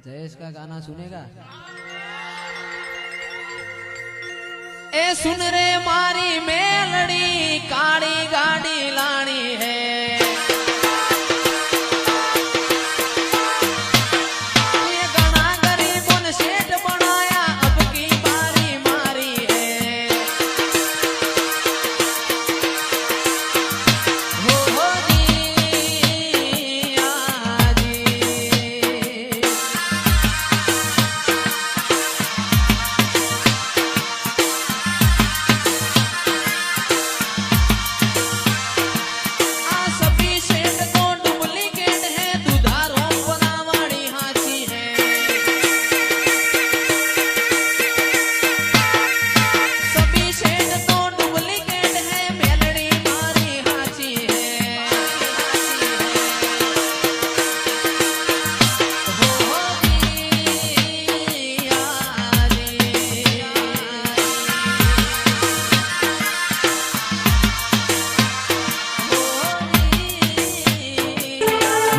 जयेश का गाना सुनेगा? ए सुन रे मारी मेलड़ी काली गाड़ी लानी है,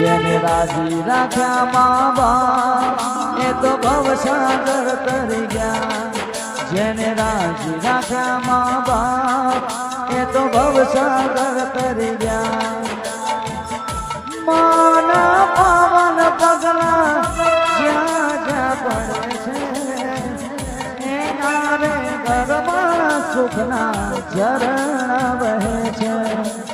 જેને રાજી રાખ્યા મા બાપ એ તો ભવસાગર તરી ગયા, જેને રાજી રાખ્યા મા બાપ એ તો ભવસાગર તરી ગયા. માના પાવન પગલા જ્યાં જ્યાં પડે છે એના રે ઘરમાં સુખના ઝરણા વહે છે.